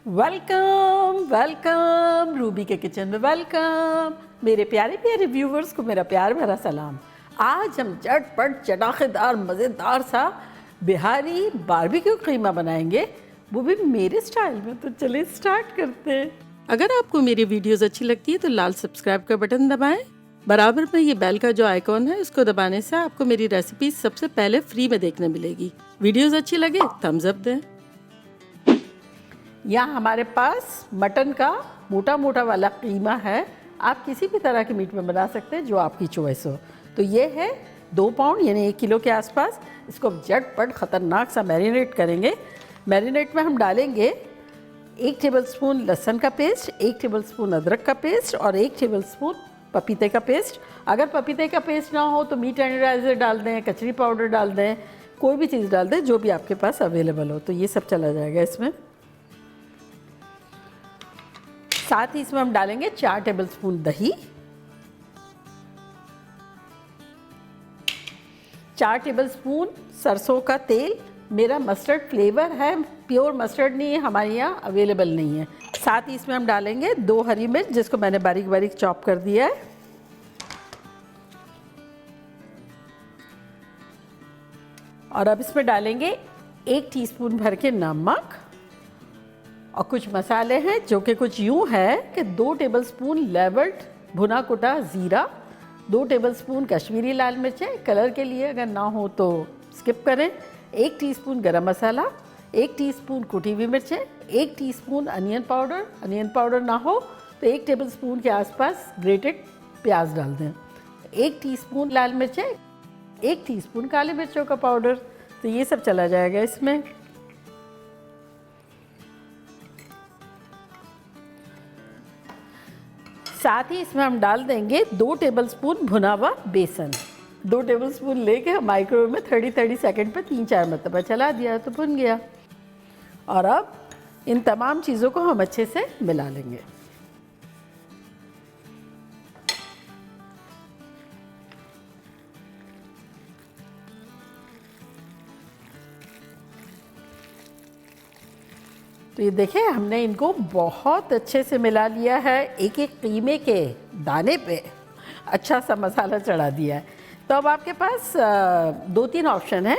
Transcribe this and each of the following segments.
Welcome welcome Ruby के kitchen में welcome. मेरे प्यारे प्यारे व्यूवर्स को मेरा प्यार भरा सलाम। आज हम झटपट चटाकेदार मज़ेदार सा बिहारी बारबेक्यू कीमा बनाएंगे, वो भी मेरे स्टाइल में। तो चलिए स्टार्ट करते हैं। अगर आपको मेरी वीडियोस अच्छी लगती है तो लाल सब्सक्राइब का बटन दबाएं। बराबर में ये बेल का जो आइकॉन है उसको दबाने से आपको मेरी रेसिपी सबसे पहले फ्री में देखने मिलेगी। वीडियोस अच्छी लगे थम्स अप दें। यहाँ हमारे पास मटन का मोटा मोटा वाला कीमा है। आप किसी भी तरह के मीट में बना सकते हैं जो आपकी चॉइस हो। तो ये है 2 पाउंड यानी 1 किलो के आसपास। इसको झटपट ख़तरनाक सा मैरिनेट करेंगे। मैरिनेट में हम डालेंगे 1 टेबलस्पून लहसुन का पेस्ट, 1 टेबलस्पून अदरक का पेस्ट और 1 टेबलस्पून पपीते का पेस्ट। अगर पपीते का पेस्ट ना हो तो मीट एनेडाइजर डाल दें, कचरी पाउडर डाल दें, कोई भी चीज़ डाल दें जो भी आपके पास अवेलेबल हो। तो ये सब चला जाएगा इसमें। साथ ही इसमें हम डालेंगे 4 टेबलस्पून दही, 4 टेबलस्पून सरसों का तेल। मेरा मस्टर्ड फ्लेवर है, प्योर मस्टर्ड नहीं है, हमारे यहाँ अवेलेबल नहीं है। साथ ही इसमें हम डालेंगे 2 हरी मिर्च जिसको मैंने बारीक बारीक चॉप कर दिया है। और अब इसमें डालेंगे 1 टीस्पून भर के नमक और कुछ मसाले हैं जो कि कुछ यूँ है कि 2 टेबलस्पून लेवर्ड भुना कुटा ज़ीरा, 2 टेबलस्पून कश्मीरी लाल मिर्चें कलर के लिए, अगर ना हो तो स्किप करें, 1 टीस्पून गरम मसाला, 1 टीस्पून कुटी हुई मिर्चें, 1 टीस्पून अनियन पाउडर ना हो तो 1 टेबलस्पून के आसपास ग्रेटेड प्याज डाल दें, 1 टीस्पून लाल मिर्चें, 1 टीस्पून काली मिर्चों का पाउडर। तो ये सब चला जाएगा इसमें। साथ ही इसमें हम डाल देंगे 2 टेबलस्पून भुना हुआ बेसन। 2 टेबलस्पून लेके हम माइक्रोवेव में 30 सेकंड पे 3-4 मरतबा चला दिया तो भुन गया। और अब इन तमाम चीज़ों को हम अच्छे से मिला लेंगे। तो ये देखें हमने इनको बहुत अच्छे से मिला लिया है। एक एक कीमे के दाने पे अच्छा सा मसाला चढ़ा दिया है। तो अब आपके पास 2-3 ऑप्शन है।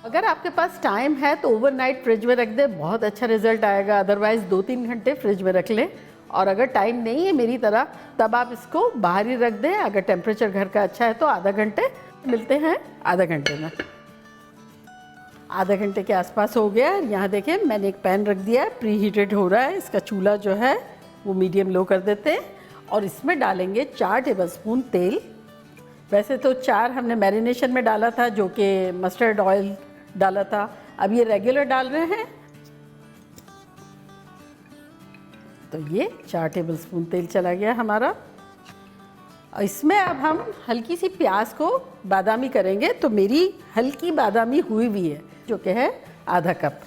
अगर आपके पास टाइम है तो ओवरनाइट फ्रिज में रख दें, बहुत अच्छा रिजल्ट आएगा। अदरवाइज़ 2-3 घंटे फ्रिज में रख लें। और अगर टाइम नहीं है मेरी तरह तब आप इसको बाहर ही रख दें। अगर टेम्परेचर घर का अच्छा है तो आधा घंटे। मिलते हैं आधा घंटे में। आधा घंटे के आसपास हो गया। यहाँ देखें मैंने एक पैन रख दिया है, प्री हीटेड हो रहा है। इसका चूल्हा जो है वो मीडियम लो कर देते हैं और इसमें डालेंगे 4 टेबलस्पून तेल। वैसे तो 4 हमने मैरिनेशन में डाला था जो कि मस्टर्ड ऑयल डाला था, अब ये रेगुलर डाल रहे हैं। तो ये 4 टेबलस्पून तेल चला गया हमारा। और इसमें अब हम हल्की सी प्याज को बादामी करेंगे। तो मेरी हल्की बादामी हुई भी है जो कि है आधा कप।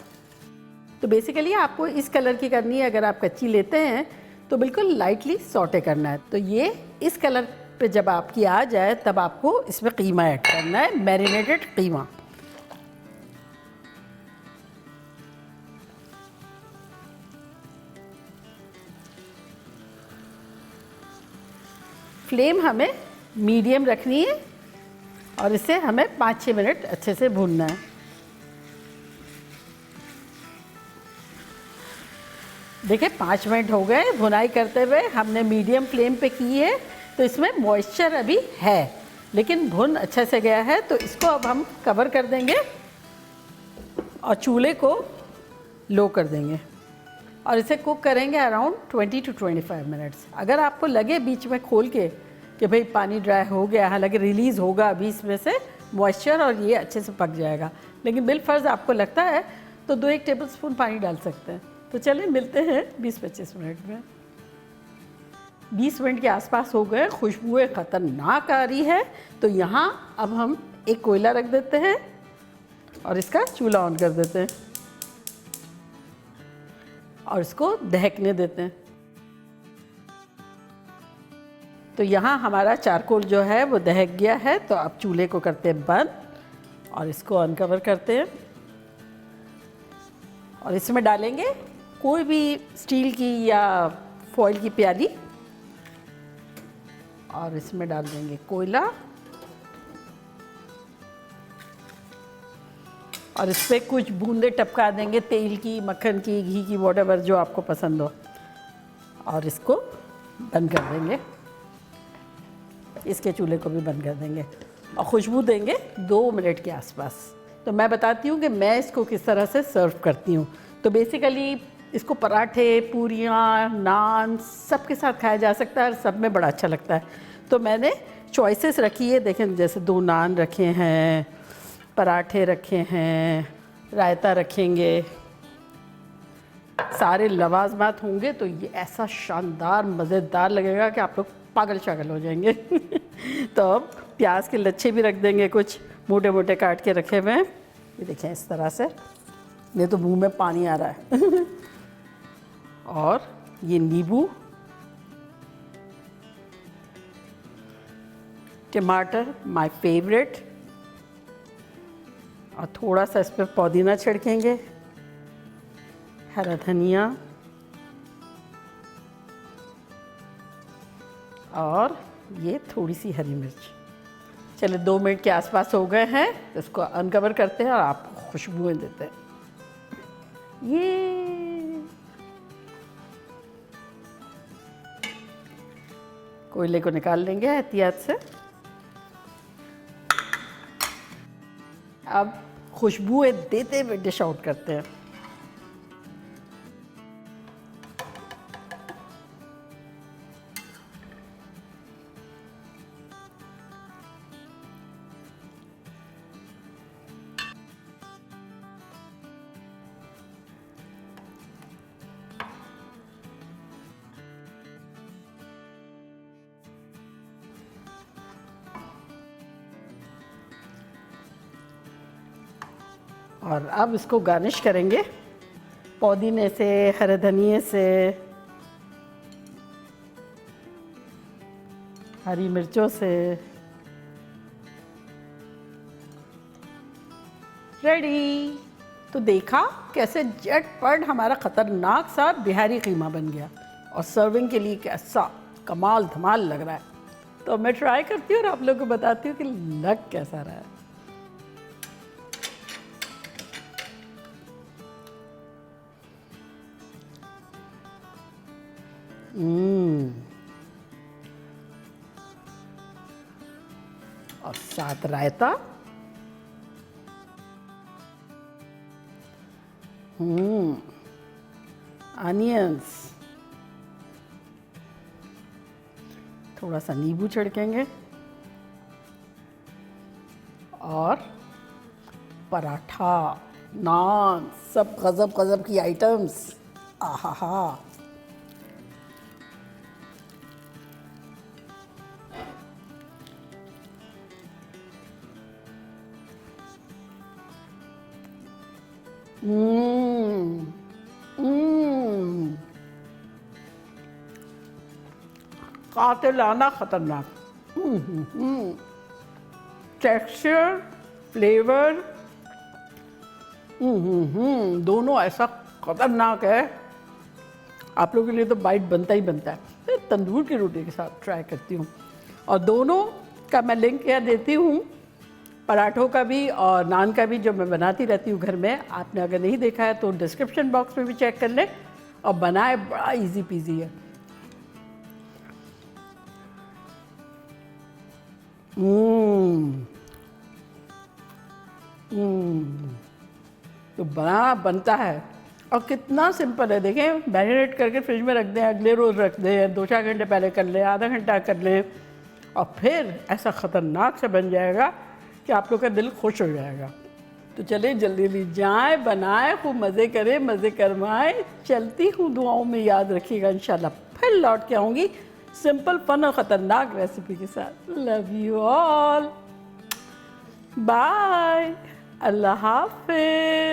तो बेसिकली आपको इस कलर की करनी है। अगर आप कच्ची लेते हैं तो बिल्कुल लाइटली सौटे करना है। तो ये इस कलर पे जब आपकी आ जाए तब आपको इसमें कीमा ऐड करना है, मैरिनेटेड कीमा। फ्लेम हमें मीडियम रखनी है और इसे हमें 5-6 मिनट अच्छे से भूनना है। देखिए 5 मिनट हो गए भुनाई करते हुए। हमने मीडियम फ्लेम पे की है तो इसमें मॉइस्चर अभी है लेकिन भुन अच्छे से गया है। तो इसको अब हम कवर कर देंगे और चूल्हे को लो कर देंगे और इसे कुक करेंगे अराउंड 20 to 25 मिनट्स। अगर आपको लगे बीच में खोल के कि भाई पानी ड्राई हो गया, हालांकि रिलीज़ होगा अभी इसमें से मॉइस्चर और ये अच्छे से पक जाएगा, लेकिन बिलफर्ज आपको लगता है तो 2-1 टेबलस्पून पानी डाल सकते हैं। तो चलिए मिलते हैं 20-25 मिनट में। 20 मिनट के आसपास हो गए। खुशबुएं ख़तरनाक आ रही है। तो यहाँ अब हम एक कोयला रख देते हैं और इसका चूल्हा ऑन कर देते हैं और इसको दहकने देते हैं। तो यहाँ हमारा चारकोल जो है वो दहक गया है। तो अब चूल्हे को करते हैं बंद और इसको अनकवर करते हैं और इसमें डालेंगे कोई भी स्टील की या फॉइल की प्याली और इसमें डाल देंगे कोयला और इस पर कुछ बूंदे टपका देंगे तेल की, मक्खन की, घी की, वॉटेवर जो आपको पसंद हो, और इसको बंद कर देंगे। इसके चूल्हे को भी बंद कर देंगे और खुशबू देंगे 2 मिनट के आसपास। तो मैं बताती हूँ कि मैं इसको किस तरह से सर्व करती हूँ। तो बेसिकली इसको पराठे, पूरियाँ, नान सब के साथ खाया जा सकता है और सब में बड़ा अच्छा लगता है। तो मैंने चॉइसेस रखी है, देखें, जैसे 2 नान रखे हैं, पराठे रखे हैं, रायता रखेंगे, सारे लवाजमात होंगे। तो ये ऐसा शानदार मज़ेदार लगेगा कि आप लोग पागल शागल हो जाएंगे। तो अब प्याज के लच्छे भी रख देंगे, कुछ मोटे मोटे काट के रखे हुए हैं। ये देखें इस तरह से, ये तो मुंह में पानी आ रहा है। और ये नींबू, टमाटर माय फेवरेट, और थोड़ा सा इस पर पुदीना छिड़केंगे, हरा धनिया, और ये थोड़ी सी हरी मिर्च। चलिए 2 मिनट के आसपास हो गए हैं, इसको अनकवर करते हैं और आपको खुशबुएं देते हैं। ये कोयले को निकाल लेंगे एहतियात से। अब खुशबुएं देते हुए डिश आउट करते हैं। और अब इसको गार्निश करेंगे पुदीने से, हरे धनिए से, हरी मिर्चों से। रेडी। तो देखा कैसे झटपट हमारा ख़तरनाक सा बिहारी कीमा बन गया और सर्विंग के लिए कैसा कमाल धमाल लग रहा है। तो मैं ट्राई करती हूँ और आप लोगों को बताती हूँ कि लग कैसा रहा है। और साथ रायता, अनियंस, थोड़ा सा नींबू छिड़केंगे और पराठा, नान, सब गजब गजब की आइटम्स। आहा हा। कातिलाना खतरनाक। टेक्सचर, फ्लेवर, दोनों ऐसा खतरनाक है। आप लोगों के लिए तो बाइट बनता ही बनता है। मैं तंदूर की रोटी के साथ ट्राई करती हूँ और दोनों का मैं लिंक यहाँ देती हूँ, पराठों का भी और नान का भी, जो मैं बनाती रहती हूँ घर में। आपने अगर नहीं देखा है तो डिस्क्रिप्शन बॉक्स में भी चेक कर लें और बनाए, बड़ा इजी पीजी है। तो बड़ा बनता है और कितना सिंपल है। देखें, मैरिनेट करके फ्रिज में रख दें, अगले रोज़ रख दें, 2-4 घंटे पहले कर लें, आधा घंटा कर लें, और फिर ऐसा ख़तरनाक से बन जाएगा कि आप लोग का दिल खुश हो जाएगा। तो चलिए जल्दी जल्दी जाएं, बनाएं, खूब मज़े करें, मज़े करवाएं। चलती हूँ, दुआओं में याद रखिएगा। इंशाल्लाह फिर लौट के आऊँगी सिंपल, फन और ख़तरनाक रेसिपी के साथ। लव यू ऑल, बाय, अल्लाह हाफिज़।